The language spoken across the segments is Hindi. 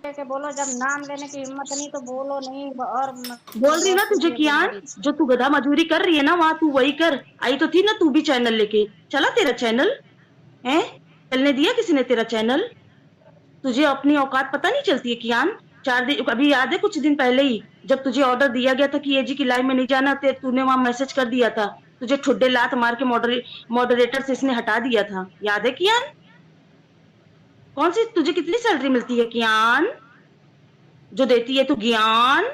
लेके बोलो, जब नाम लेने की हिम्मत नहीं तो बोलो नहीं। और बोल रही ना बहुत कुछ तुझे ये बोल कियान, रही जो तू गधा मजदूरी कर रही है ना वहां तू वही कर। आई तो थी ना तू भी चैनल लेके, चला तेरा चैनल है? चलने दिया किसी ने तेरा चैनल? तुझे अपनी औकात पता नहीं चलती है कियान? 4 दिन अभी याद है, कुछ दिन पहले ही जब तुझे ऑर्डर दिया गया था कि एजी की लाइव में नहीं जाना, तूने वहां मैसेज कर दिया था, तुझे ठुड्डे लात मार के मॉडरेटर से इसने हटा दिया था, याद है कियान? कौन सी तुझे कितनी सैलरी मिलती है कियान, जो देती है तू ज्ञान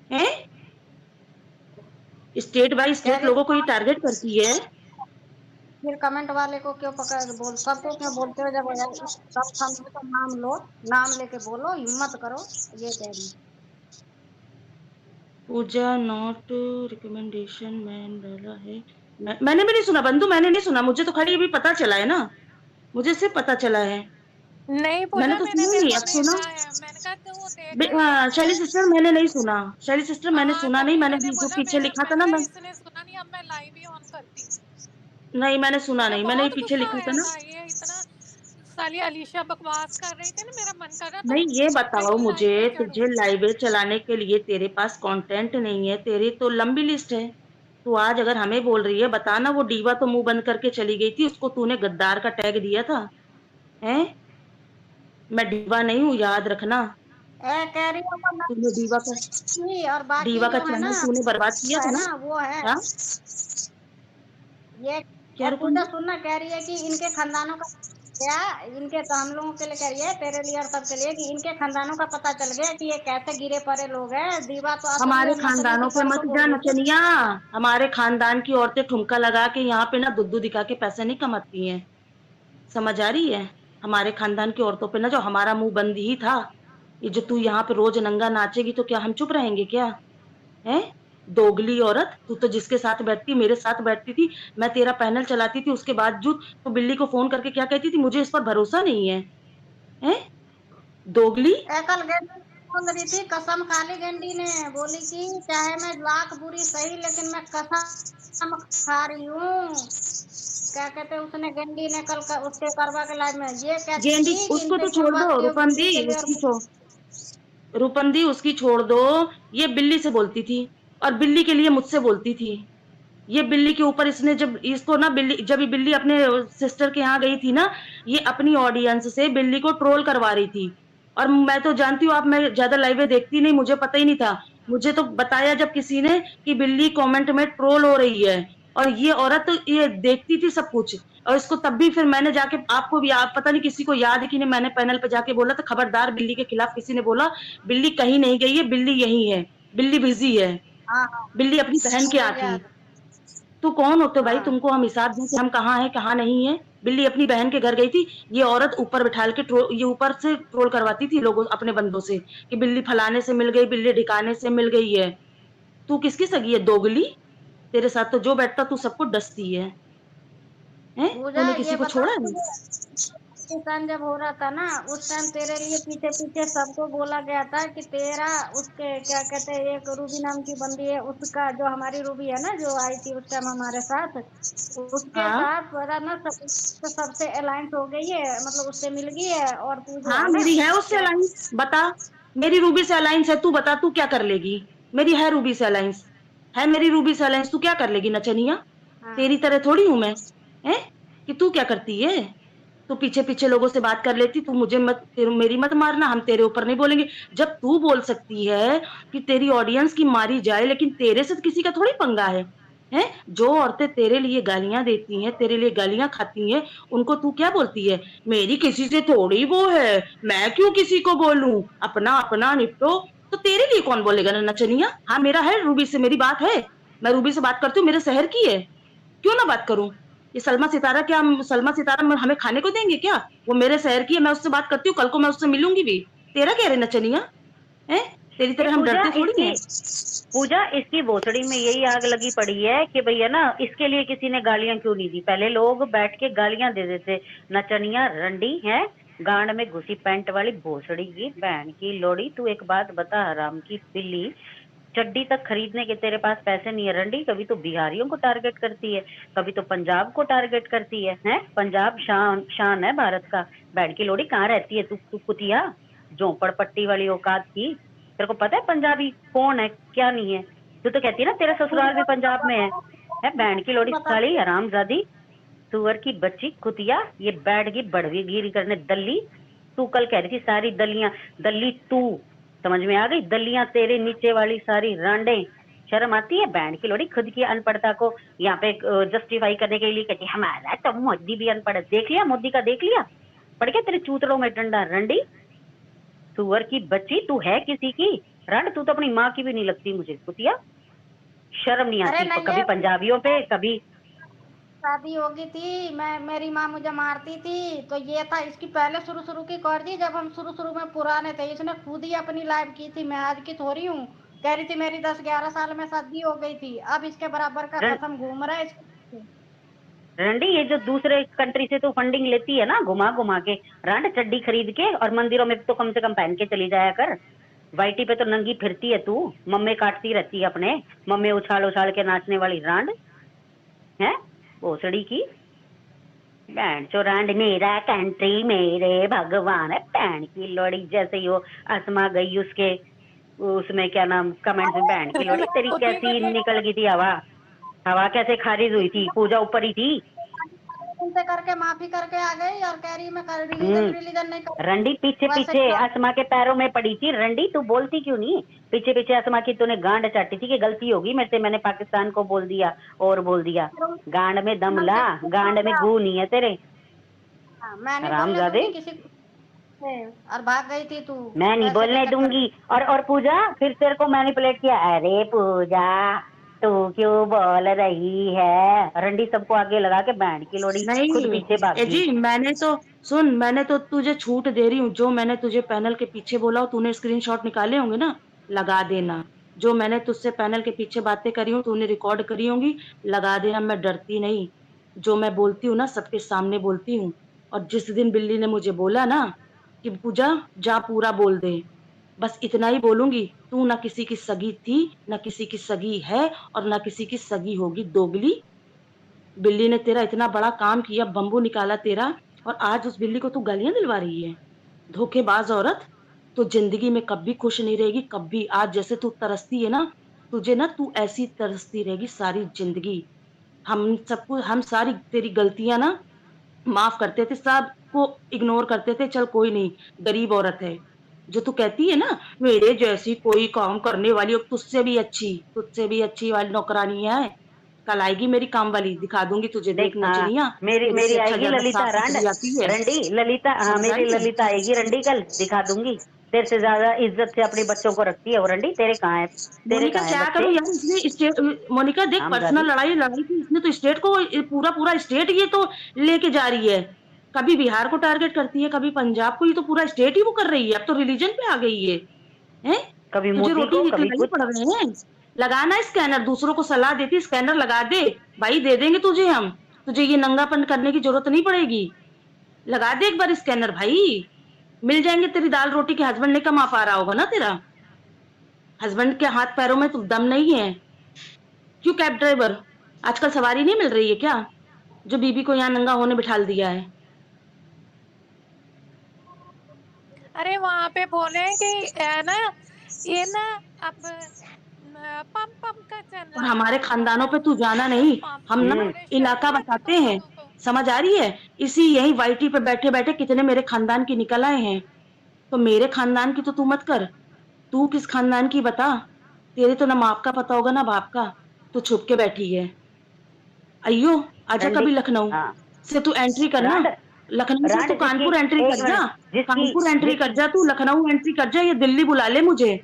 है? स्टेट बाय कह स्टेट रही लोगों को ये थी। टारगेट करती है। फिर कमेंट वाले को क्यों पकड़ बोल, सबको क्यों बोलते हो? जब सब सामने का नाम लो, नाम लेके बोलो, हिम्मत करो, ये कह रही। पूजा नॉट रिकमेंडेशन मैन डाला है। मैंने भी नहीं सुना बंधु, मैंने नहीं सुना, मुझे तो खाली अभी पता चला है ना, मुझे सिर्फ पता चला है। नहीं मैंने पूजा, तो मैंने सुना तेरे नहीं, को अब सुना। भेजा है, मैंने कहा तू देख ले एक शैली बार। सिस्टर मैंने नहीं सुना, शैली सिस्टर मैंने हाँ सुना नहीं, तभी मैंने मैंने जो बोला, पीछे लिखा था मैंने ना कहा मैं, इसने सुना नहीं, अब मैं लाइव ही ऑन करती हूँ। नहीं मैंने सुना मुझे नहीं, मैंने बहुत पीछे गुस्सा लिखा था आया ना। था, ये इतना साली अलीशा बकवास कर रही थी ना, मेरा मन कर रहा था नहीं ये मैं बताओ इसकी लाइव मुझे, पे चढ़ूं। तुझे लाइव चलाने के लिए तेरे पास कंटेंट नहीं है, तेरी तो लंबी लिस्ट है। तू आज अगर हमें बोल रही है, बताना वो डीवा तो मुंह बंद करके चली गई थी, उसको तूने गद्दार का टैग दिया था हैं? मैं डीवा नहीं हूँ, याद रखना। कह रही हो वो तूने नहीं, और बाकी डीवा का जो है ना, चैनल तूने बर्बाद किया वो है था ना। ना, वो है क्या? ये। क्या पूजा रूपंदी? सुनना, कह रही है कि इनके खानदानों का क्या, इनके तो हम लोगों के लिए कह रही है, तेरे लिए और सबके लिए, कि इनके खानदानों का पता चल गया कि ये कैसे गिरे पड़े लोग हैं। दीवा तो असली हमारे और नकली खानदानों की पे मत परसों बोल जा रही थी। नचनिया। हमारे खानदान की औरतें ठुमका लगा के यहाँ पे ना दुद्दू दिखा के पैसे नहीं कमाती हैं, समझ आ रही है? हमारे खानदान की औरतों पे ना जो हमारा मुंह बंद ही था, ये जो तू यहाँ पे रोज नंगा नाचेगी तो क्या हम चुप रहेंगे क्या? है? दोगली औरत, तू तो जिसके साथ बैठती, मेरे साथ बैठती थी, मैं तेरा पैनल चलाती थी, उसके बावजूद तो बिल्ली को फोन करके क्या कहती थी, मुझे इस पर भरोसा नहीं है। हैं? दोगली। कल गेंडी बोल रही थी, कसम खा ली गेंडी ने, बोली कि चाहे मैं लाख बुरी सही, लेकिन मैं कसम खा रही हूँ। क्या कहते हैं, उसने गेंडी ने कल उसके करवा के लाइव में ये कहती गेंडी थी कि इन उसको पे तो क्यों छोड़ दो भागती हो रूपंदी, बिल्ली के लिए, और रूपंदी उसकी छोड़ दो। ये बिल्ली से बोलती थी और बिल्ली के लिए मुझसे बोलती थी। ये बिल्ली के ऊपर इसने जब इसको ना बिल्ली, जब ये बिल्ली अपने सिस्टर के यहाँ गई थी ना, ये अपनी ऑडियंस से बिल्ली को ट्रोल करवा रही थी। और मैं तो जानती हूँ आप, मैं ज्यादा लाइवें देखती नहीं, मुझे पता ही नहीं था। मुझे तो बताया जब किसी ने कि बिल्ली कमेंट में ट्रोल हो रही है, और ये औरत ये देखती थी सब कुछ। और इसको तब भी फिर मैंने जाके, आपको भी आप पता नहीं किसी को याद है कि नहीं, मैंने पैनल पे जाके बोला था खबरदार बिल्ली के खिलाफ किसी ने बोला, बिल्ली कहीं नहीं गई है, बिल्ली यही है, बिल्ली बिजी है, हाँ हाँ, बिल्ली अपनी बहन के मुझे यहाँ थी। याद है। तू कौन होते हो भाई, हाँ, तुमको हम हिसाब दें कि हम कहाँ हैं कहाँ नहीं है? बिल्ली अपनी बहन के घर गई थी, ये औरत ऊपर बिठाल के ये ऊपर से ट्रोल करवाती थी लोगों अपने बंदों से कि बिल्ली फलाने से मिल गई, बिल्ली ढिकाने से मिल गई है। तू किसकी सगी है दोगली? तेरे साथ तो जो बैठता तू सबको डसती है। हैं? पूजा तूने ये किसी को बता छोड़ा है? तुझे, पाकिस्तान जब हो रहा था ना, उस टाइम तेरे लिए पीछे पीछे सबको बोला गया था कि तेरा, उसके क्या कहते हैं, एक रूबी नाम की बंदी है, उसका जो हमारी रूबी है ना, जो आई थी उस टाइम हमारे साथ, उसके हाँ साथ पता ना तो सबसे अलायंस हो गई है, मतलब उससे मिल गई है। और तू जो हाँ, है ना, मेरी है उससे क्या, अलायंस, बता। मेरी रूबी से अलायंस है, तू बता तू क्या कर लेगी? मेरी है रूबी से अलायंस, है मेरी रूबी से अलायंस, तू क्या कर लेगी नचनिया? हाँ, तेरी तरह थोड़ी हूं मैं, है कि तू क्या करती है? तू पीछे पीछे लोगों से बात कर लेती, तू मुझे मत, मेरी मत मारना, हम तेरे ऊपर नहीं बोलेंगे। जब तू बोल सकती है कि तेरी ऑडियंस की मारी जाए, लेकिन तेरे से तो किसी का थोड़ी पंगा है? जो औरतें तेरे लिए गालियां देती हैं, तेरे लिए गालियां खाती हैं, उनको तू क्या बोलती है? मेरी किसी से थोड़ी वो है, मैं क्यों किसी को बोलूं, अपना अपना निपटो। तो तेरे लिए कौन बोलेगा ना नचनिया? हाँ मेरा है, रूबी से मेरी बात है, मैं रूबी से बात करती हूँ, मेरे शहर की है, क्यों ना बात करूं? ये सलमा सितारा, क्या सलमा सितारा हमें खाने को देंगे क्या? वो मेरे शहर की है, मैं उससे बात करती हूँ, कल को मैं उससे मिलूंगी भी। तेरा क्या रे नचनिया? है? तेरी ये तरह हम पूजा डरते थोड़ी इसकी हैं। पूजा इसकी भोसड़ी में यही आग लगी पड़ी है कि भैया ना, इसके लिए किसी ने गालियां क्यों नहीं दी? पहले लोग बैठ के गालियां दे देते, नचनिया रंडी है, गांड में घुसी पैंट वाली भोसड़ी की बहन की लोड़ी। तू एक बात बता हराम की बिल्ली, चड्डी तक खरीदने के तेरे पास पैसे नहीं है रंडी। कभी तो बिहारियों को टारगेट करती है, कभी तो पंजाब को टारगेट करती है। हैं? पंजाब शान शान है भारत का। बहन की लोड़ी कहाँ रहती है तू, तू कुतिया? झोंपड़ पट्टी वाली औकात की। तेरे को पता है पंजाबी कौन है क्या नहीं है? तू तो कहती है ना तेरा ससुराल भी पंजाब में है बहन की लोड़ी बता साली हरामजादी, सुअर की बच्ची कुतिया, ये बैठ गई बड़वी गिरी करने दल्ली। तू कल कह रही थी सारी दलियां, दल्ली तू, समझ में आ गई? दलियां तेरे नीचे वाली सारी रांडे। शर्म आती है बहन की लोड़ी खुद की अनपढ़ता को यहाँ पे जस्टिफाई करने के लिए कहती है हमारा तो मोदी भी अनपढ़ है। देख लिया मोदी का, देख लिया पड़ गया तेरे चूतड़ों में डंडा रंडी, सुअर की बच्ची। तू है किसी की रंड? तू तो अपनी माँ की भी नहीं लगती मुझे कुतिया। शर्म नहीं अरे आती नहीं कभी है, पंजाबियों पे कभी। शादी हो गई थी, मेरी माँ मुझे मारती थी, तो ये था इसकी पहले शुरू शुरू की कौर थी, जब हम शुरू शुरू में पुराने थे। इसने खुद ही अपनी लाइफ की थी, मैं आज की थोड़ी हूँ। कह रही थी मेरी 10-11 साल में शादी हो गई थी, अब इसके बराबर का रं- कसम घूम रहा है इसके पीछे। रंडी ये जो दूसरे कंट्री से तू फंडिंग लेती है ना घुमा घुमा के, रंड चड्डी खरीद के, और मंदिरों में तो कम से कम पहन के चली जाया कर। वाइटी पे तो नंगी फिरती है तू, मम्मे काटती रहती है अपने, मम्मे उछाल उछाल के नाचने वाली रांड है भोसड़ी की। बैंड चो रांड मेरा कंट्री मेरे भगवान है बैंड की लोड़ी। जैसे ही वो आसमा गई उसके उसमें क्या नाम कमेंट्स में, बैंड की लोड़ी तेरी खुद ही कैसी वीडियो निकल गई थी हवा, हवा कैसे खारिज हुई थी? पूजा ऊपर ही थी। उनसे करके माफी करके आ गई और कह रही मैं कर रिलीजन हम्म रिलीजन नहीं कर रंडी पीछे वैसे पीछे आसमा के पैरों में पड़ी थी। रंडी तू बोलती क्यों नहीं? पीछे पीछे आसमा की तूने गांड चाटी थी कि गलती होगी मेरे से, मैंने पाकिस्तान को बोल दिया और बोल दिया। गांड में दम ला, गांड में गू नहीं है तेरे मैं नहीं बोलने हरामजादे। दूंगी किसी को, और भाग गई थी तू मैं नहीं पैसे के बोलने चक्कर दूंगी। और पूजा फिर तेरे को मैनिपुलेट किया। अरे पूजा तू क्यों बोल रही है? रंडी सबको आगे लगा के बैंड की लोड़ी खुद नहीं पीछे भाग ए गई। जी, मैंने तो सुन, मैंने तो तुझे छूट दे रही हूँ। जो मैंने तुझे पैनल के पीछे बोला हो, तूने स्क्रीनशॉट निकाले होंगे ना, लगा देना। जो मैंने तुझसे पैनल के पीछे बातें करी हूँ, तूने रिकॉर्ड करी होंगी, लगा देना। मैं डरती नहीं, जो मैं बोलती हूँ ना सबके सामने बोलती हूँ। और जिस दिन बिल्ली ने मुझे बोला ना कि पूजा जा पूरा बोल दे, बस इतना ही बोलूंगी। तू ना किसी की सगी थी, ना किसी की सगी है, और ना किसी की सगी होगी। दोगली बिल्ली ने तेरा इतना बड़ा काम किया, बम्बू निकाला तेरा, और आज उस बिल्ली को तू गालियां दिलवा रही है? धोखेबाज औरत, तो जिंदगी में कभी खुश नहीं रहेगी, कभी। आज जैसे तू तरसती है ना, तुझे ना तू ऐसी तरसती रहेगी सारी जिंदगी। हम सारी तेरी गलतियां ना माफ करते थे, सबको इग्नोर करते थे, चल कोई नहीं, गरीब औरत है। जो तू कहती है ना मेरे जैसी कोई काम करने वाली, और तुझसे भी अच्छी वाली नौकरानी है। कल आएगी मेरी काम वाली, दिखा दूंगी तुझे, देख देख हाँ, नचनिया, मेरी तेरे मेरी से अच्छा आएगी ज्यादा ललिता साफ रांड सुथरी आती है। रंडी ललिता, हाँ समझ आ मेरी रही है? ललिता आएगी रंडी कल, दिखा दूंगी। तेरे से ज्यादा इज्जत से अपने बच्चों को रखती है वो रंडी। तेरे कहाँ है? तेरे मोनिका कहाँ है क्या बच्चे? करूं यार, इसने स्टेट, मोनिका देख, पर्सनल हामजादी। लड़ाई लड़ाई थी इसने तो स्टेट को, पूरा पूरा स्टेट ये तो लेके जा रही है। कभी बिहार को टारगेट करती है, कभी पंजाब को, ये तो पूरा स्टेट ही वो कर रही है। अब तो रिलीजन पे आ गई है, हैं? कभी तुझे मोदी रोटी को कभी खिलानी कुछ। पड़ रहे हैं? लगाना स्कैनर, दूसरों को सलाह देती स्कैनर लगा दे भाई, दे देंगे तुझे हम। तुझे ये नंगापन करने की जरूरत नहीं पड़ेगी। लगा दे एक बार स्कैनर भाई, मिल जाएंगे तेरी दाल रोटी के। हस्बैंड नहीं कमा पा रहा होगा ना तेरा, हस्बैंड के हाथ पैरों में तो दम नहीं है। क्यों कैब ड्राइवर, आजकल सवारी नहीं मिल रही है क्या, जो बीबी को यहाँ नंगा होने बिठा दिया है? अरे वहां पे बोले कि है ना, ये ना अब पंप पंप का चल और रहा हमारे है, खानदानों पे तू मतलब जाना नहीं, पंप हम पंप ना हम्म वाले शक इलाका है बताते तुम हैं। लोगों को। समझ आ रही है? इसी यही वाईटी पे बैठे बैठे कितने मेरे खानदान की निकल आए हैं। तो मेरे खानदान की तो तू मत कर, तू किस खानदान की बता। तेरे तो ना माँ का पता होगा ना बाप का, तू छुप के बैठी है। अयो, आजा रंडी कभी लखनऊ हाँ से तू एंट्री करना। रांड लखनऊ से रांड तू जिसकी, कानपुर एंट्री एक कर जा, मिनट, जिसकी कानपुर एंट्री जिस कर जा, तू लखनऊ एंट्री कर जा, ये दिल्ली बुला ले मुझे।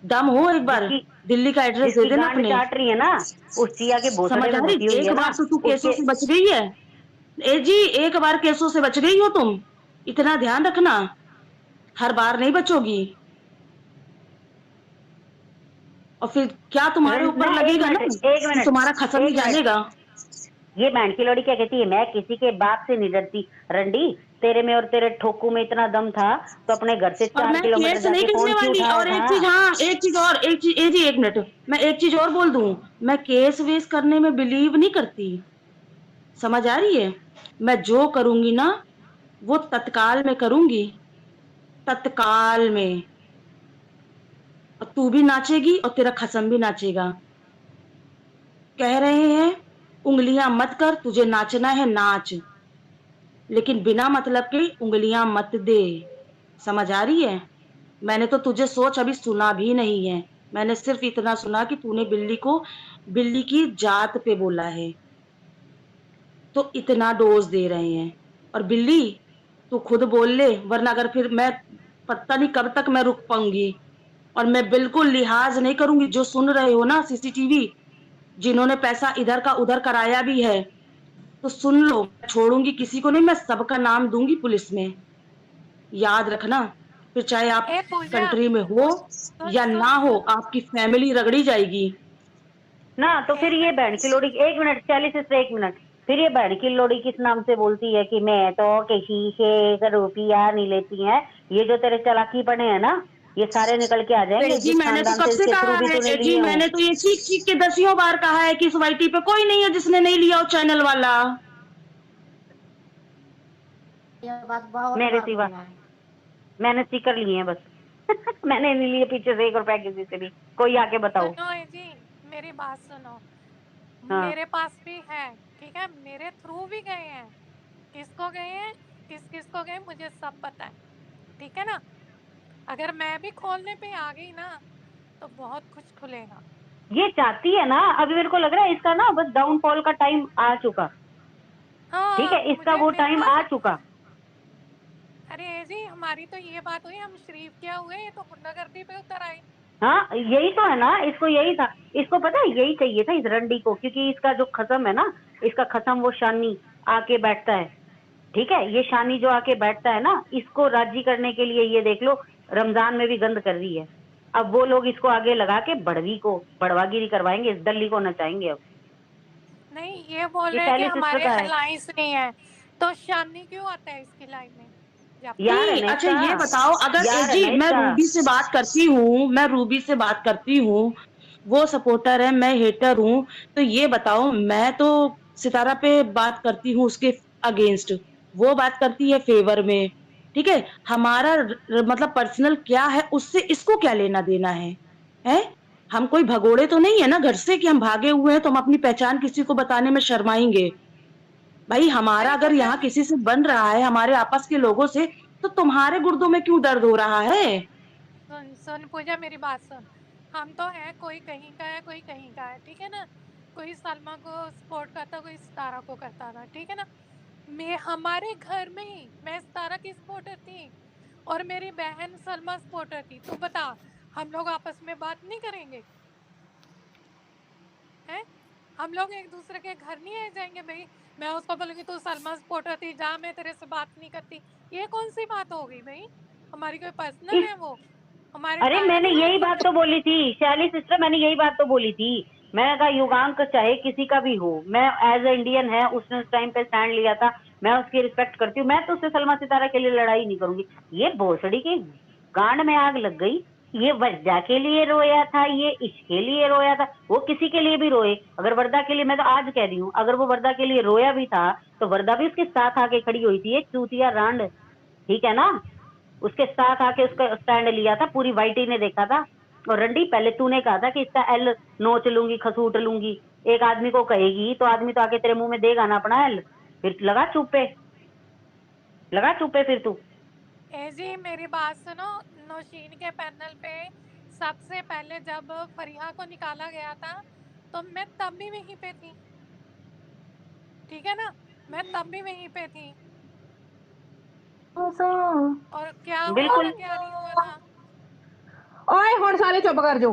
दम हो एक बार, जिसकी दिल्ली का एड्रेस दे जिसकी देना गांड अपने। चाट रही है ना, उस चिया के भोसड़े समझ में आ घुसी रही? हुई एक है ना बार तो तू केसों उसके। से बच गई है। ए जी, एक बार केसों से बच गई हो तुम, इतना ध्यान रखना, हर बार नहीं बचोगी। और फिर क्या तुम्हारे ऊपर मैं एक लगेगा ना मिनट एक कि मिनट तुम्हारा खत्म ही एक मिनट, जानेगा। ये बैंड की लोड़ी क्या कहती है? मैं किसी के बाप से नहीं डरती रंडी। तेरे में और तेरे ठोकू में इतना दम था तो अपने घर से और 4 मैं किलोमीटर केस नहीं जाके करने फोन क्यों वाली। उठाया और एक था? चीज, हाँ एक चीज और, एक चीज, ए जी एक मिनट, मैं एक चीज और बोल दूं, मैं केस वेस करने में बिलीव नहीं करती। समझ आ रही है? मैं जो करूंगी ना वो तत्काल में करूंगी, तत्काल में। और तू भी नाचेगी और तेरा खसम भी नाचेगा। कह रहे हैं उंगलियां मत कर, तुझे नाचना है नाच, लेकिन बिना मतलब के उंगलियां मत दे। समझ आ रही है? मैंने तो तुझे सोच अभी सुना भी नहीं है। मैंने सिर्फ इतना सुना कि तूने बिल्ली की जात पे बोला है, तो इतना डोज दे रहे हैं। और बिल्ली, तू खुद बोल ले, वरना अगर फिर मैं पता नहीं कब तक मैं रुक पाऊंगी। और मैं बिल्कुल लिहाज नहीं करूंगी। जो सुन रहे हो ना सीसीटीवी, जिन्होंने पैसा इधर का उधर कराया भी है, तो सुन लो, छोड़ूंगी किसी को नहीं, मैं सबका नाम दूंगी पुलिस में। याद रखना, फिर चाहे आप ए पूजा, कंट्री में हो सुन या सुन ना हो, सुन। आपकी फैमिली रगड़ी जाएगी। ना तो ए फिर ये बहन की लोड़ी, 1 मिनट 40 से 1 मिनट, फिर ये बहन की लोड़ी किस नाम से बोलती है कि मैं तो किसी से 1 रुपया नहीं लेती है। ये जो तेरे चालाकी बने हैं ना, ये सारे निकल के आ जाएंगे जी, जिस मैंने तो खानदान कब से से इसके थ्रू कहा भी तूने है जी, लिए हो। मैंने तो ये चीख चीख के 10 बार कहा है कि इस वाईटी पे कोई नहीं है जिसने नहीं लिया हो चैनल वाला। ये बात बहुत मेरे बार सिवा बोला है। मैंने स्टिकर लिए हैं बस। मैंने नहीं लिए पीछे से 1 रुपया किसी से भी। कोई आके बताओ। सुनो ए जी, मेरी बात सुनो। हाँ, मेरे पास भी है, ठीक है, मेरे थ्रू भी गए हैं। किसको गए हैं, किस किस को गए, मुझे सब पता है, ठीक है ना। अगर मैं भी खोलने पे आ गई ना, तो बहुत कुछ खुलेगा। ये चाहती है ना, अभी मेरे को लग रहा है इसका ना बस डाउनफॉल का टाइम आ चुका। ठीक हाँ, है, इसका मुझे वो मेरे टाइम पास। आ चुका। अरे जी, हमारी तो ये बात हुई, हम शरीफ क्या हुए, ये तो गुंडागर्दी पे उतर आए। हाँ, यही तो है ना, इसको यही था। इसको पता है यही चाहिए था इस रंडी को, क्योंकि इसका जो खत्म है ना, इसका खत्म वो शानी आके बैठता है। ठीक है, ये शानी जो आके बैठता है ना, इसको राजी करने के लिए ये देख लो रमजान में भी गंद कर रही है। अब वो लोग इसको आगे लगा के बड़वागिरी करवाएंगे, इस दल्ली को नचाएंगे। अब नहीं, ये बोल ये रहे हैं कि शैली सिस्टर हमारे का है। अलायंस नहीं है, तो शानी क्यों आता है इसकी लाइन में? जब तक यार है जी, ना अच्छा इसका, ये बताओ, अगर यार है जी ना मैं इसका। रूबी से बात करती हूँ, वो सपोर्टर है, मैं हेटर हूँ, तो ये बताओ, मैं तो सितारा पे बात करती हूँ उसके अगेंस्ट, वो बात करती है फेवर में। ठीक है, हमारा मतलब पर्सनल क्या है उससे इसको क्या लेना देना है? हम कोई भगोड़े तो नहीं है ना घर से कि हम भागे हुए हैं तो हम अपनी पहचान किसी को बताने में शर्माएंगे। भाई हमारा अरे अगर पूजा, यहाँ किसी से बन रहा है, हमारे आपस के लोगों से, तो तुम्हारे गुर्दों में क्यों दर्द हो रहा है? सुन सुन पूजा, मेरी बात सुन। हम तो है, कोई कहीं का है, कोई कहीं का है, ठीक है ना। कोई सलमा को सपोर्ट करता, कोई सितारा को करता था, ठीक है ना। मैं हमारे घर में ही मैं सितारा की सपोर्टर थी, और मेरी बहन सलमा सपोर्टर थी। तू बता, हम लोग आपस में बात नहीं करेंगे? हैं? हम लोग एक दूसरे के घर नहीं आ जाएंगे भाई? मैं उसको बोलूंगी तू सलमा सपोर्टर थी, जा, मैं तेरे से बात नहीं करती। ये कौन सी बात हो गई भाई? हमारी कोई पर्सनल इस है वो? हमारे अरे टायर मैंने नहीं यही है? बात तो बोली थी शैली सिस्टर, मैंने यही बात तो बोली थी। मैंने कहा युगांक चाहे किसी का भी हो, मैं एज ए इंडियन है, उसने उस टाइम पे स्टैंड लिया था, मैं उसकी रिस्पेक्ट करती हूँ, मैं तो उससे सलमा सितारा के लिए लड़ाई नहीं करूंगी। ये भोसड़ी की गांड में आग लग गई। ये वर्दा के लिए रोया था, ये इसके लिए रोया था, वो किसी के लिए भी रोए। अगर वर्दा के लिए, मैं तो आज कह रही हूँ, अगर वो वर्दा के लिए रोया भी था तो वर्दा भी उसके साथ आके खड़ी हुई थी, एक चूतिया रांड। ठीक है ना, उसके साथ आके उसका स्टैंड लिया था, पूरी वाइटी ने देखा था। और रंडी, पहले तूने कहा था कि इसका एल नोच लूंगी, खसूट लूंगी। एक आदमी को कहेगी तो आदमी तो आके तेरे मुंह में देगा ना अपना एल। फिर लगा चुप्पे फिर तू। ए जी, मेरी बात सुनो। नौशीन के पैनल पे सबसे पहले जब फरीहा को निकाला गया था, तो मैं तब भी वहीं पे थी, ठीक है ना। मैं तब भी वहीं पे थी। और क्या हुआ था, बिल्कुल। क्या नहीं हुआ था? ओए हुण सारे चुप कर जाओ।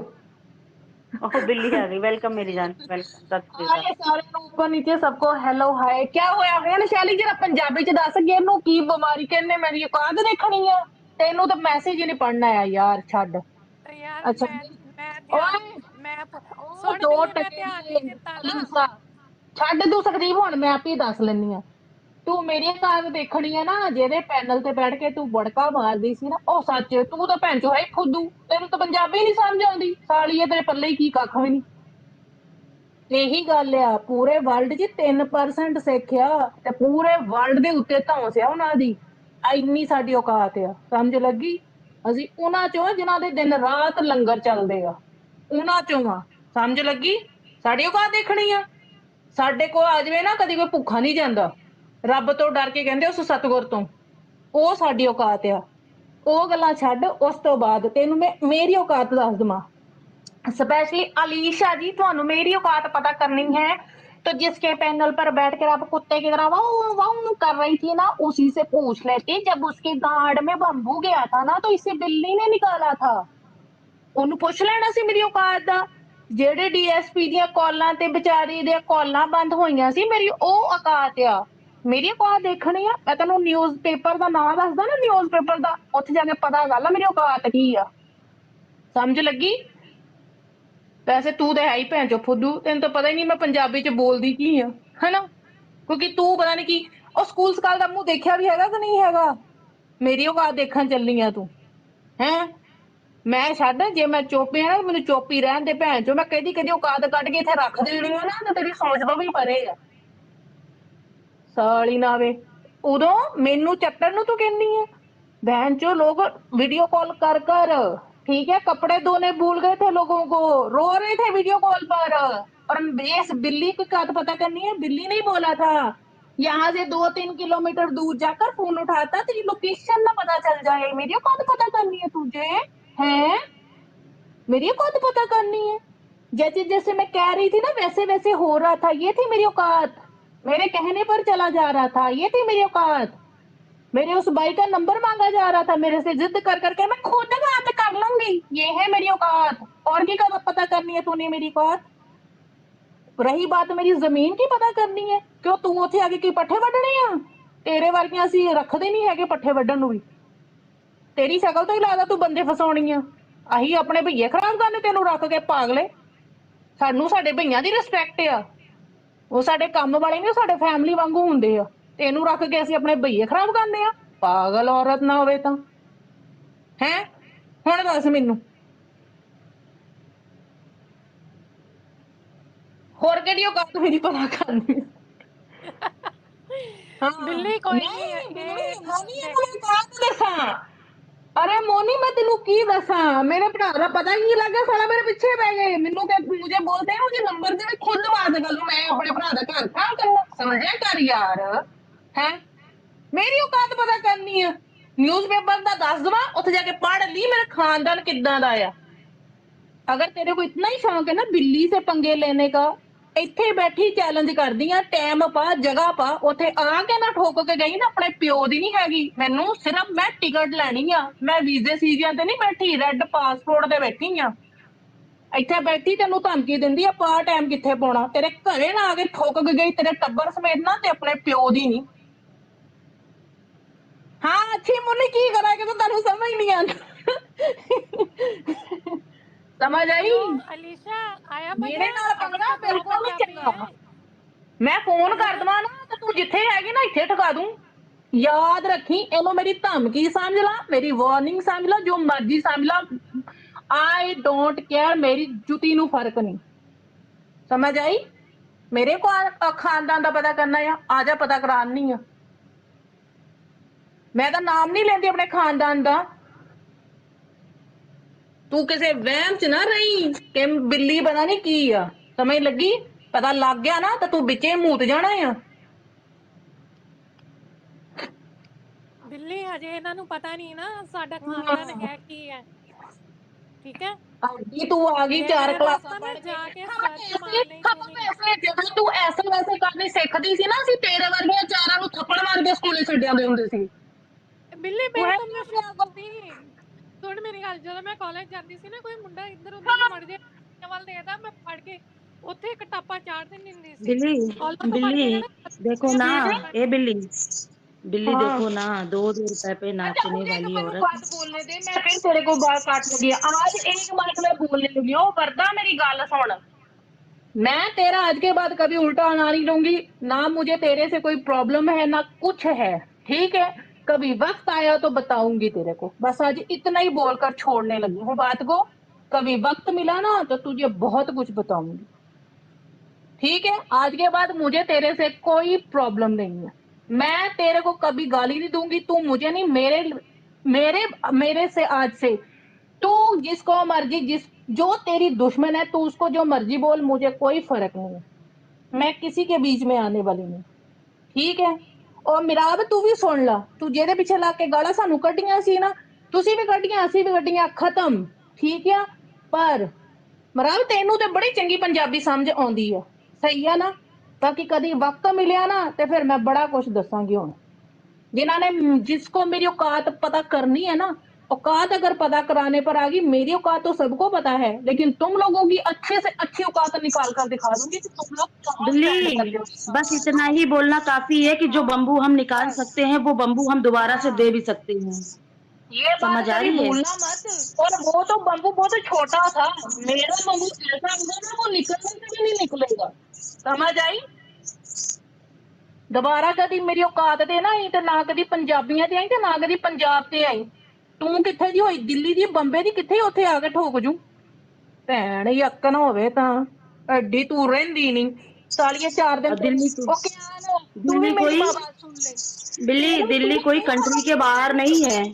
ओह बिल्ली आ गई, वेलकम मेरी जान, वेलकम, सत श्री अकाल। आए सारे ਨੂੰ ਉੱਪਰ ਨੀਚੇ सबको हेलो हाय। क्या होया ਹੁਣ ਸ਼ੈਲੀ ਜਰਾ ਪੰਜਾਬੀ ਚ ਦੱਸ ਕਿ ਇਹਨੂੰ ਕੀ ਬਿਮਾਰੀ, ਕਹਿੰਨੇ ਮੇਰੀ ਔਕਾਤ ਦੇਖਣੀ ਆ? ਤੈਨੂੰ ਤਾਂ ਮੈਸੇਜ ਹੀ ਨਹੀਂ ਪੜਨਾ ਆ ਯਾਰ, ਛੱਡ। तो यार अच्छा मैं ध्यान, ओए मैं ਉਹ सुन ਦੋ नहीं, मैं ਟਕੇ ध्यान ਦੇ नहीं दिता ना। ਅਲੀਸਾ ਛੱਡ ਤੂੰ ਸਕਦੀਪ, ਹੁਣ ਮੈਂ ਆਪੇ ਦੱਸ ਲੈਣੀ ਆ। ਤੂੰ ਮੇਰੀ ਔਕਾਤ ਦੇਖਣੀ ਆ ਨਾ, ਜਿਹਦੇ ਪੈਨਲ ਤੇ ਬੈਠ ਕੇ ਤੂੰ ਬੜਕਾ ਮਾਰਦੀ ਸੀ ਨਾ, ਉਹ ਸੱਚ ਤੂੰ ਤਾਂ ਭੈਣ ਚੋ ਹੈ ਫੁੱਦੂ, ਤੈਨੂੰ ਤਾਂ ਪੰਜਾਬੀ ਨਹੀਂ ਸਮਝ ਆਉਂਦੀ ਸਾਲੀਏ, ਤੇਰੇ ਪੱਲੇ ਹੀ ਕੀ ਕੱਖ ਵੀ ਨਹੀਂ। ਇਹੀ ਗੱਲ ਆ, ਪੂਰੇ ਵਰਲਡ 'ਚ 3% ਸਿੱਖ ਆ ਤੇ ਪੂਰੇ ਵਰਲਡ ਦੇ ਉੱਤੇ ਧੌਂਸ ਆ ਉਹਨਾਂ ਦੀ। ਇੰਨੀ ਸਾਡੀ ਔਕਾਤ ਆ, ਸਮਝ ਲੱਗੀ? ਅਸੀਂ ਉਹਨਾਂ ਚੋਂ ਆ ਜਿਨ੍ਹਾਂ ਦੇ ਦਿਨ ਰਾਤ ਲੰਗਰ ਚੱਲਦੇ ਆ, ਉਹਨਾਂ ਚੋਂ ਆ। ਸਮਝ ਲੱਗੀ? ਸਾਡੀ ਔਕਾਤ ਦੇਖਣੀ ਆ। ਸਾਡੇ ਕੋਲ ਆ ਜਾਵੇ ਨਾ ਕਦੀ ਕੋਈ ਭੁੱਖਾ ਨਹੀਂ ਜਾਂਦਾ, ਰੱਬ ਤੋਂ ਡਰ ਕੇ ਕਹਿੰਦੇ ਉਸ ਸਤਿਗੁਰ ਤੋਂ, ਉਹ ਸਾਡੀ ਔਕਾਤ ਆ। ਉਹ ਗੱਲਾਂ ਛੱਡ, ਉਸ ਤੋਂ ਬਾਅਦ ਤੈਨੂੰ ਮੈਂ ਮੇਰੀ ਔਕਾਤ ਦੱਸ ਦਵਾਂ। स्पेशली अलीशा जी, ਤੁਹਾਨੂੰ मेरी औकात पता करनी है तो जिसके पैनल पर बैठकर आप कुत्ते की तरह वाऊ वाऊ कर रही थी ना, उसी से पूछ लेती। जब उसके गार्ड में बम्बू गया था ना तो इसे बिल्ली ने निकाला था। ਉਹਨੂੰ ਪੁੱਛ ਲੈਣਾ ਸੀ ਮੇਰੀ ਔਕਾਤ ਦਾ। ਜਿਹੜੇ ਡੀਐਸਪੀ ਦੀਆਂ ਕਾਲਾਂ ਤੇ ਵਿਚਾਰੀ ਦੀਆਂ ਕਾਲਾਂ ਬੰਦ ਹੋਈਆਂ ਸੀ, ਮੇਰੀ ਉਹ ਔਕਾਤ ਆ। ਮੇਰੀ ਔਕਾਤ ਦੇਖਣੀ ਆ। ਮੈਂ ਤੈਨੂੰ ਨਿਊਜ਼ਪੇਪਰ ਦਾ ਨਾਂ ਦੱਸਦਾ ਨਾ, ਨਿਊਜ਼ਪੇਪਰ ਦਾ, ਉੱਥੇ ਜਾ ਕੇ ਪਤਾ ਕਰ ਲੈ ਮੇਰੀ ਔਕਾਤ ਕੀ ਆ। ਸਮਝ ਲੱਗੀ? ਵੈਸੇ ਤੂੰ ਤਾਂ ਹੈ ਹੀ ਭੈਣ ਚੋ ਫੁੱਦੂ, ਤੈਨੂੰ ਤਾਂ ਪਤਾ ਹੀ ਨਹੀਂ ਮੈਂ ਪੰਜਾਬੀ ਚ ਬੋਲਦੀ ਕੀ ਆ, ਹਨਾ? ਕਿਉਂਕਿ ਤੂੰ ਪਤਾ ਨਹੀਂ ਕੀ ਉਹ ਸਕੂਲ ਸਕਾਲ ਦਾ ਮੂੰਹ ਦੇਖਿਆ ਵੀ ਹੈਗਾ ਕਿ ਨਹੀਂ ਹੈਗਾ। ਮੇਰੀ ਔਕਾਤ ਦੇਖਣ ਚੱਲੀ ਆ ਤੂੰ, ਹੈਂ? ਮੈਂ ਛੱਡ, ਜੇ ਮੈਂ ਚੁੱਪ ਆ ਨਾ ਮੈਨੂੰ ਚੁੱਪ ਹੀ ਰਹਿਣ ਦੇ ਭੈਣ ਚੋ। ਮੈਂ ਕਦੀ ਕਦੀ ਔਕਾਤ ਕੱਢ ਕੇ ਇੱਥੇ ਰੱਖ ਦੇਣੀ ਆ ਨਾ ਤਾਂ ਤੇਰੀ ਸੋਚ ਤੋਂ ਵੀ ਪਰੇ ਆ। ਸਾਲੀ ਨਾ ਵੇ, ਉਦੋਂ ਮੈਨੂੰ ਚੱਟਣ ਨੂੰ ਤੂੰ ਕਹਿੰਦੀ ਆ। बहन चो लोग वीडियो कॉल कर कर, ठीक है, कपड़े धोने भूल गए थे, लोगों को रो रहे थे वीडियो कॉल पर। और इस बिल्ली की बात पता करनी है, बिल्ली नहीं बोला था। यहाँ से 2-3 किलोमीटर दूर जाकर फोन उठाता, तेरी लोकेशन ना पता चल जाए। मेरी औकात पता करनी है तुझे, है? मेरी औकात पता करनी है। जैसे जैसे मैं कह रही थी ना वैसे वैसे हो रहा था। ये थी मेरी औकात, मेरे कहने पर चला जा रहा था। ये थी मेरी औकात। मेरे उस भाई का नंबर मांगा जा रहा था, मेरे से जिद कर करके मैं खुद बात कर लूंगी। ये है मेरी औकात। और की का पता करनी है तूने मेरी औकात? रही बात मेरी जमीन की पता करनी है, क्यों तू ਉੱਥੇ आगे की पट्ठे वड्डने आ? तेरे वर्गियां ਅਸੀਂ ਰੱਖਦੇ ਨਹੀਂ ਹੈਗੇ ਪੱਠੇ ਵੱਢਣ ਨੂੰ ਵੀ। ਤੇਰੀ ਸ਼ਕਲ ਤੋਂ ਹੀ ਲੱਗਦਾ ਤੂੰ ਬੰਦੇ ਫਸਾਉਣੀ ਆ। ਅਸੀਂ ਆਪਣੇ ਭਈਏ ਖਰਾਬ ਕਰਨੇ ਤੈਨੂੰ ਰੱਖ ਕੇ ਪਾਗਲੇ। ਸਾਨੂੰ ਸਾਡੇ ਭਈਆਂ ਦੀ ਰਿਸਪੈਕਟ ਆ। ਉਹ ਸਾਡੇ ਕੰਮ ਵਾਲੇ ਨਹੀਂ, ਸਾਡੇ ਫੈਮਿਲੀ ਵਾਂਗੂ ਹੁੰਦੇ ਆ। ਤੈਨੂੰ ਰੱਖ ਕੇ ਅਸੀਂ ਆਪਣੇ ਭਈਏ ਖਰਾਬ ਕਰਨੇ ਆ? ਪਾਗਲ ਔਰਤ ਨਾ ਹੋਵੇ ਤਾਂ, ਹੈ? ਹੁਣ ਦੱਸ ਮੈਨੂੰ ਹੋਰ ਕਿਹੜੀ ਔਕਾਤ ਮੇਰੀ ਪਤਾ ਕਰਨੀ? ਹਾਂ ਬਿੱਲੀ ਕੋਈ ਨਹੀਂ ਨਹੀਂ ਬਿੱਲੀ ਇਹ ਮੋਨੀ ਇਹਨੂੰ ਮੈਂ ਔਕਾਤ ਦੱਸਾਂ। अरे मोनी मैं तेनू की दसा, मेरे भरा का पता ही नहीं लगा, साला मेरे पीछे पै गए। मैनू मुझे बोलते हैं मुझे नंबर दे, मैं खुद बात कर लूं। मैं अपने भरा का घर काम करना, समझा कर यार, है? मेरी औकात पता करनी है। न्यूज़पेपर दा दस दवा, उत्थे जाके पढ़ ली मेरा खानदान किदां दा आ। अगर तेरे को इतना ही शौक है ना बिल्ली से पंगे लेने का, ਇੱਥੇ ਬੈਠੀ ਚੈਲੰਜ ਕਰਦੀ ਆ। ਟਾਈਮ ਪਾ, ਜਗ੍ਹਾ ਪਾ, ਉੱਥੇ ਆ ਕੇ ਨਾ ਠੋਕ ਕੇ ਗਈ ਨਾ, ਆਪਣੇ ਪਿਓ ਦੀ ਨਹੀਂ ਹੈਗੀ। ਮੈਨੂੰ ਸਿਰਫ ਮੈਂ ਟਿਕਟ ਲੈਣੀ ਆ। ਮੈਂ ਵੀਜ਼ੇ ਸੀਜ਼ਿਆਂ ਤੇ ਨਹੀਂ ਬੈਠੀ, ਰੈੱਡ ਪਾਸਪੋਰਟ ਤੇ ਬੈਠੀ ਆ। ਇੱਥੇ ਬੈਠੀ ਤੈਨੂੰ ਧਮਕੀ ਦਿੰਦੀ ਆ ਪਾ ਟਾਈਮ ਕਿੱਥੇ ਪਾਉਣਾ। ਤੇਰੇ ਘਰੇ ਨਾ ਆ ਕੇ ਠੋਕ ਕੇ ਗਈ, ਤੇਰੇ ਟੱਬਰ ਸਮੇਤ ਨਾ, ਤੇ ਆਪਣੇ ਪਿਓ ਦੀ ਨਹੀਂ। ਹਾਂ ਅੱਛੀ ਮੁੰਨੀ ਕੀ ਕਰਾਂ ਕਿ ਤੁਹਾਨੂੰ ਸਮਝ ਨਹੀਂ ਆਉਂਦਾ। समझ आई? क्यों अलीशा आया मेरे मजा? नाल पंगा अलीशा मेरा बिल्कुल नहीं पंजाबी चंगा। है। मैं फोन कर दवा ना तो तू जिथे हैगी ना इथे ठका दूं। याद रखी, एनो मेरी धमकी समझ ला, मेरी वार्निंग समझ ला, जो मर्जी समझ ला। आई डोंट केयर, मेरी जुती नू फर्क नहीं। समझ आई? मेरे को खानदान का पता करना है, आजा पता करानी है। मैं तो नाम नहीं लेंदी अपने खानदान का। तू किसी वहम च ना रही कि बिल्ली पता नहीं की आ। समझ लगी? पता लग गया ना तो तू बिचे मूत जाना है। ਬਿੱਲੀ ਹਜੇ ਇਹਨਾਂ ਨੂੰ ਪਤਾ ਨਹੀਂ ਨਾ ਸਾਡਾ ਖਾਨਦਾਨ ਹੈ ਕੀ ਹੈ, ਠੀਕ ਹੈ? अभी तू आ गई 4 मैं क्लास बस ना पढ़ के। जाके हम सर्च ऐसे मार नहीं हम सुनी। ऐसे ਜਦੋਂ ਤੂੰ ਐਸੇ ਵੈਸੇ ਕਰਨੀ ਸਿੱਖਦੀ ਸੀ ਨਾ, ਅਸੀਂ ਤੇਰੇ ਵਰਗੀਆਂ ਚਾਰਾਂ ਨੂੰ ਥੱਪੜ ਮਾਰ ਕੇ ਸਕੂਲੇ ਛੱਡਿਆ ਦੇ ਹੁੰਦੇ ਸੀ। ਬਿੱਲੀ ਤੂੰ ਮੈਂ ਹੈ ਤਾਂ ਨਹੀਂ ਆਪਣੇ ਆਪ ਸੀ। ਸੁਣ ਮੇਰੀ ਗੱਲ, ਜਦੋਂ ਮੈਂ ਕਾਲਜ ਜਾਂਦੀ ਸੀ ਨਾ, ਕੋਈ ਮੁੰਡਾ ਇੱਧਰ ਉੱਧਰ ਨੂੰ ਮੜ ਜੇ ਵੱਲ ਦੇਖਦਾ, ਮੈਂ ਫੜ ਕੇ ਉੱਥੇ ਇੱਕ ਟਾਪਾ ਚਾੜ ਦਿੰਦੀ ਸੀ। बिल्ली ਕਾਲਜ ਤੋਂ ਫੜ बिल्ली ਕੇ ਜਿਹੜਾ देखो ना, ए बिल्ली बिल्ली हाँ। देखो ना, 2-2 रुपए पे अच्छा नाचने मुझे एक वाली मैंने औरत। बात बोलने दे, मैं फिर तेरे को बात काट लगी। आज एक बात मैं बोलने लगी हूँ, वरदा मेरी गल सुन। मैं तेरा आज के बाद कभी उल्टा ना नहीं लूंगी, ना मुझे तेरे से कोई प्रॉब्लम है ना कुछ है, ठीक है? कभी वक्त आया तो बताऊंगी तेरे को। बस आज इतना ही बोलकर छोड़ने लगी हूँ बात को। कभी वक्त मिला ना तो तुझे बहुत कुछ बताऊंगी, ठीक है? आज के बाद मुझे तेरे से कोई प्रॉब्लम नहीं है। मैं तेरे को कभी गाली नहीं दूंगी, तू मुझे नहीं, मेरे से आज से तू जिसको मर्जी जो तेरी दुश्मन है तू उसको जो मर्जी बोल, मुझे कोई फर्क नहीं है, मैं किसी के बीच में आने वाली नहीं, ठीक है। और मिराब तू भी सुन ला, तू जेदे पिछे ला के गाला सानू कटियां सी ना, तुसी भी कटियां असी भी कटियां, खत्म, ठीक है। पर मराब तेनू ते बड़ी चंगी पंजाबी समझ आउंदी है, सही है ना। बाकी कदी वक्त मिलिया ना ते फिर मैं बड़ा कुछ दसांगी हुण। जिन्होंने जिसको मेरी औकात पता करनी है ना, औकात अगर पता कराने पर आ गई, मेरी औकात तो सबको पता है, लेकिन तुम लोगों की अच्छे से अच्छी औकात निकाल कर दिखा दूंगी कि तुम लोग कहाँ स्टैंड कर बिल्ली, रहे हो। बस इतना ही बोलना काफी है कि जो बम्बू हम निकाल बस सकते हैं वो बम्बू हम दोबारा से हाँ, दे भी सकते हैं। ये बात समझ आ कभी रही है? भूलना मत। और वो तो बम्बू बहुत छोटा था, मेरा बम्बू ऐसा होगा ना वो निकलने से भी नहीं निकलेगा, समझ आई। दोबारा कदी मेरी औकात ते ना आई ते ना कदी पंजाबियां ते आई ते ना कदी पंजाब ते आई। तू किथे दी होई, दिल्ली दी बंबे दी, किथे उत्थे आके ठोक जू। भैन यक्कन होवे तां एडी तू रहिंदी नहीं सालिए 4 दिन और तो दिल्ली को, ओ क्या तू भी दिल्ली मेरी कोई, बात सुन ले। बिल्ली, तेनू तू दिल्ली कोई क्यों कंट्री के आगे बाहर नहीं है।